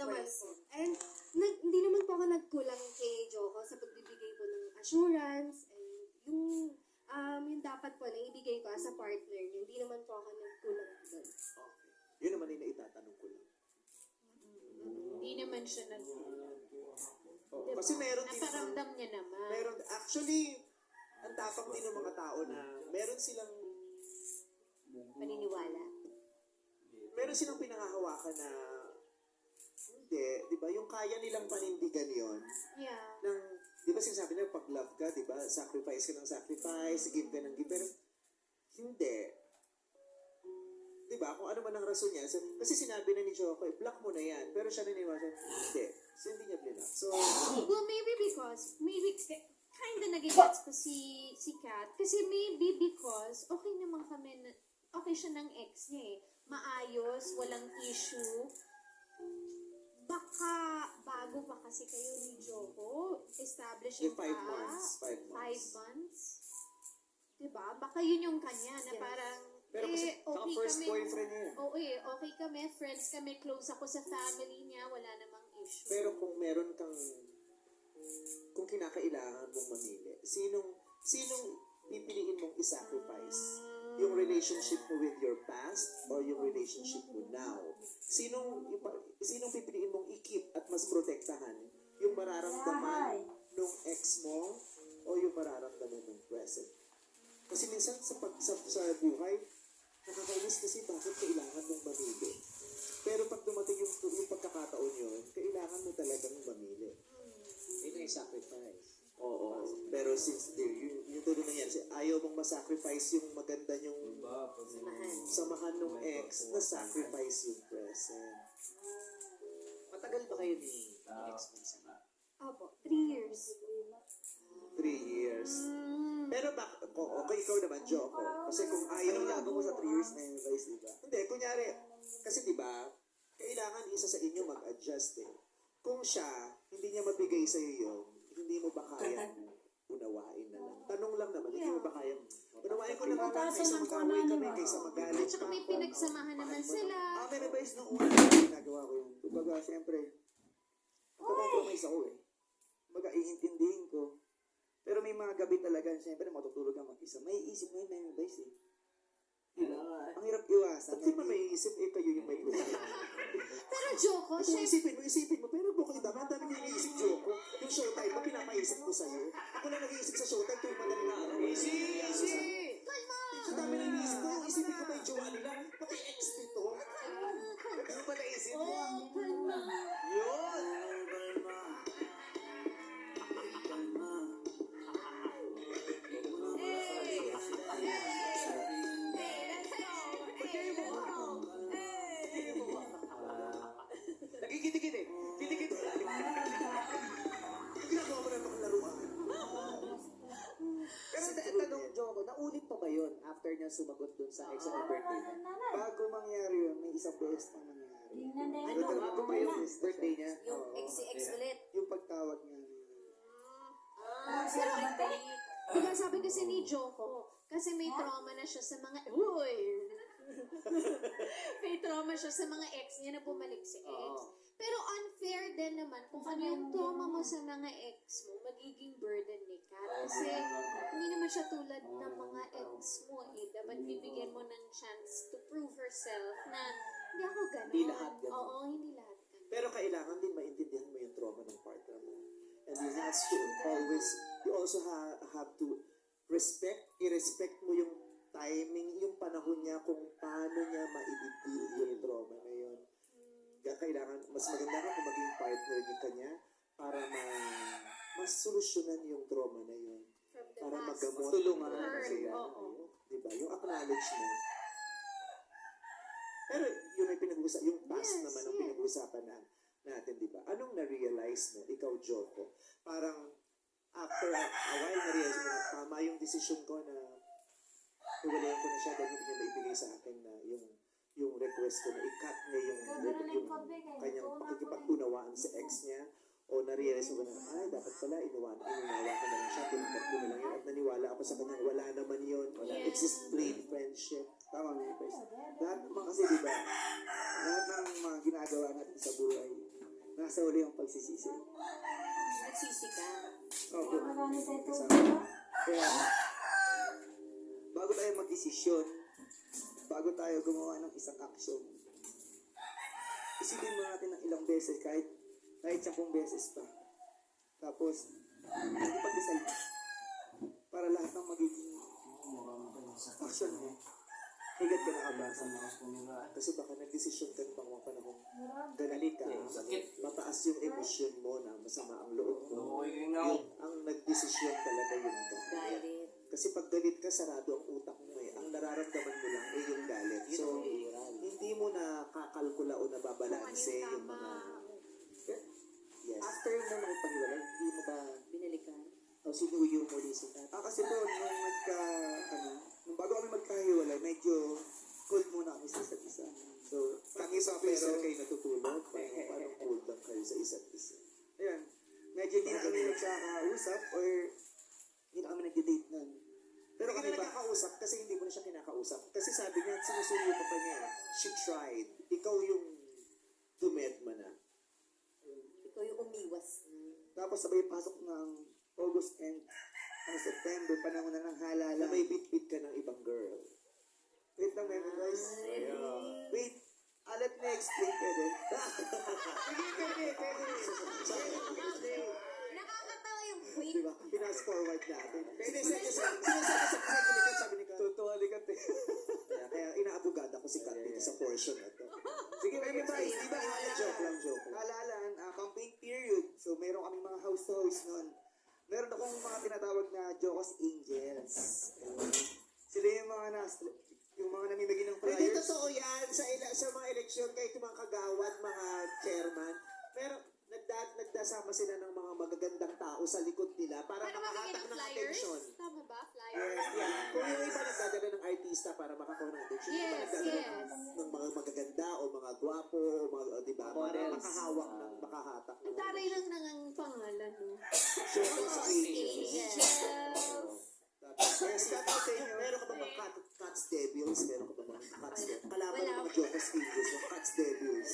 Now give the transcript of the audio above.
naman Twice. po. And hindi naman po ako nagkulang kay Joko sa pagbibigay po ng assurance and yung dapat po na ibigay ko as a partner niya. Hindi naman po ako nagkulang doon. Okay. Yun naman yung naitatanong ko lang. Hindi naman siya Oh, diba? kasi meron din Naparamdam niya naman. meron actually ang tapang din ng mga tao na meron silang Paniniwala. pinangahawakan na hindi, di ba? Yung kaya nilang panindigan yon Yeah. ng, di ba sinasabi nila pag love ka, di ba? Sacrifice ka ng sacrifice, give ka ng give. Pero hindi. Di ba? Kung ano man ang rason niya. Kasi sinabi na ni Joko, block mo na yan. Pero siya naniwala siya, hindi. So hindi niya blinak. So, Well, maybe kinda nagigets ko si Kat. Kasi maybe because okay naman kami na, okay siya ng ex niya eh. Maayos, walang issue. Baka bago pa kasi kayo ni Joko, establishing yung 5 months. 5 months. 5 months. Diba? Baka yun yung kanya na Yes. parang, Pero kasi, okay first kami. boyfriend niya yun. Oo okay kami, friends kami, close ako sa family niya, wala namang issue. Pero kung meron kang, kung kinakailangan mong mamili, sinong pipiliin mong i-sacrifice? Yung relationship mo with your past or yung relationship mo now? Sinong pipiliin mong i-keep at mas protektahan? Yung mararamdaman ng ex mo o yung mararamdaman ng present? Kasi minsan sa buhay, nakakainis kasi bakit kailangan mong mamili. Pero pag dumating yung pagkakataon yun, kailangan mo talagang mamili. Yun ay sacrifice. Oo. Pero since yung tuloy na yan, ayaw mong masacrifice yung maganda yung samahan ng ex, na-sacrifice yung present. Matagal ba kayo ni ex mo isa? Opo, 3 years. 3 years. Pero okay, ikaw naman, Joko. Kasi kung ayaw Anong lang lago mo sa 3 years na yung advice, di ba? Hindi, kunyari, kasi di ba, kailangan isa sa inyo mag-adjust eh. Kung siya, hindi niya mabigay sa'yo yun, hindi mo ba kaya unawain na lang? Tanong lang naman, hindi mo ba kaya unawain ko na lang kaysa mag-away kami, kaysa magalit At saka may pinagsamahan naman sila. Akin advice nung una, ginagawa ko yun. Kumbaga, siyempre, compromise ako eh. Kumbaga, iintindihin ko. Pero may mga gabi talaga, siyempre, matutulog ka mag-isa. May isip mo yun, may advice eh. Ang hirap iwasan. At di man may isip, kayo yung may problema. Pero Joko, Kung isipin mo, pero bukod dami, ang dami yung iniisip, Joko. Yung showtime mo, pinapaisip ko sa'yo. Ako lang nag-iisip sa showtime tuwing madaling araw. Easy! Sa dami na iniisip ko, yung isipin ko pa yung jowa nila, pati ex nito. Ano ba naisip mo? Yun! Nagkikit-kit eh. Kitikit. Ginagawa mo na mga laruan. Pero tanong, Joko, naulit pa ba yun after niya sumagot dun sa ex na birthday niya? Bago mangyari yun, may isang beses pa nangyari. Ano? Bago ba yung birthday niya? Yung Oo. ex ulit. Yung pagtawag niya. Pero hindi. Diba sabi kasi ni Joko, kasi may trauma na siya sa mga, may trauma siya sa mga ex niya na bumalik si ex. Oo. Pero unfair din naman kung ano yung trauma mo sa mga ex mo, magiging burden ni Kat. Kasi hindi naman siya tulad ng mga ex mo eh. Dapat bibigyan mo ng chance to prove herself na hindi ako ganun. Hindi lahat ganun. Oo, hindi lahat ganun. Pero kailangan din maintindihan mo yung trauma ng partner mo. And you have to always, you also have to i-respect mo yung timing, yung panahon niya kung paano niya ma-deal yung trauma na yun. Kaya kailangan, mas maganda ka kung maging partner niya kanya para mas solusyonan yung trauma na yun. From the Para past. magamot. Tulungan. Kasi yan. Oo. Diba? Yung acknowledgement. Pero yun ay yung past Yes, naman ang yes. pinag-usapan natin, diba? Anong na-realize mo, ikaw, Joko? Parang, after a while, na-realize mo na tama yung decision ko na iwalayan ko na siya dahil hindi niya maibigay sa akin na yung request ko na i-cut niya yung kanyang pakikipag-unawaan sa ex niya o na-realize mo ba na, ay, dapat pala inunawa ko na lang siya, tinanggap ko na lang yun at naniwala ako sa kanya, wala naman yun, Yeah. it's just plain friendship. Tama mo yung advice. Lahat naman kasi, di ba? Lahat ng mga ginagawa natin sa buhay, nasa uli yung pagsisisi. Nagsisi ka. Opo. Kaya, bago tayo magdesisyon, bago tayo gumawa ng isang action, isipin mo natin ng ilang beses, kahit 10 beses pa. Tapos, ipagdasal mo para lahat ng magiging action mo, higat ka na abasa. Kasi baka nagdesisyon ka ng mga panahon galit ka, mataas yung emosyon mo na masama ang loob mo. Yung, ang nagdesisyon talaga yun ka. Galit. Kasi pag galit ka, sarado ang utak mo eh. Ang nararamdaman mo lang ay yung galit. So, hindi mo na kakalkula o nababalanse yung mga... Yes. After mo nakipaghiwalay, hindi mo ba Binalikan. o sinuyo mo ulit si Kat? Kasi po, nung bago kami magkahiwalay, medyo cold muna kami sa isa't isa. So, Kami sa pressure kayo natutulog, paano cold lang kayo sa isa't isa. ayun, medyo hindi na kami nagkakausap or hindi na kami nag-date nun. Pero Pero kami kami ba? nakakausap kasi hindi mo na siya kinakausap. Kasi sabi niya, sinusuyo ka pa niya. She tried. Ikaw yung dumedma na. Ikaw yung umiwas na. Tapos sabay pasok ng August and September, panahon na ng halala. Na may bit-bit ka ng ibang girl. Wait lang, meron guys. Wait, let me explain pwede. Pwede. Nakakatawa yung wait. Diba? Pinas forward natin. Pwede. Sabi ni Kat. Totoo likat eh. Kaya inaabogada ko si Kat dito sa portion na to. Sige, may price. Di ba? Joke lang, joke lang. Halalan, campaign period. So, meron kami mga house to house nun. Meron akong mga tinatawag na Jocos Angels. Ayun. Sila yung mga namimigay ng Hindi flyers. totoo yan. Sa mga eleksyon, kahit yung mga kagawad, mga chairman, meron, nagdasama sila ng mga magagandang tao sa likod nila para Paano makahatak mabigyan ng ng flyers? atensyon. Tama ba? Flyers? Yes, yeah. Kung yung iba nagdadala ng artista para makakuha ng attention, yung iba Yes, nagdadala yes. ng mga magaganda o mga gwapo o mga, di ba, para Models. makahawak ng, makahatak Ang taray lang nang ang pangalan, no? Jocos Angels. Angels. Tapos, meron ka ba mga Cats Devils? Meron ka ba mga Cats Devils? Kalaban ng mga Jocos Angels, mga Cats Devils.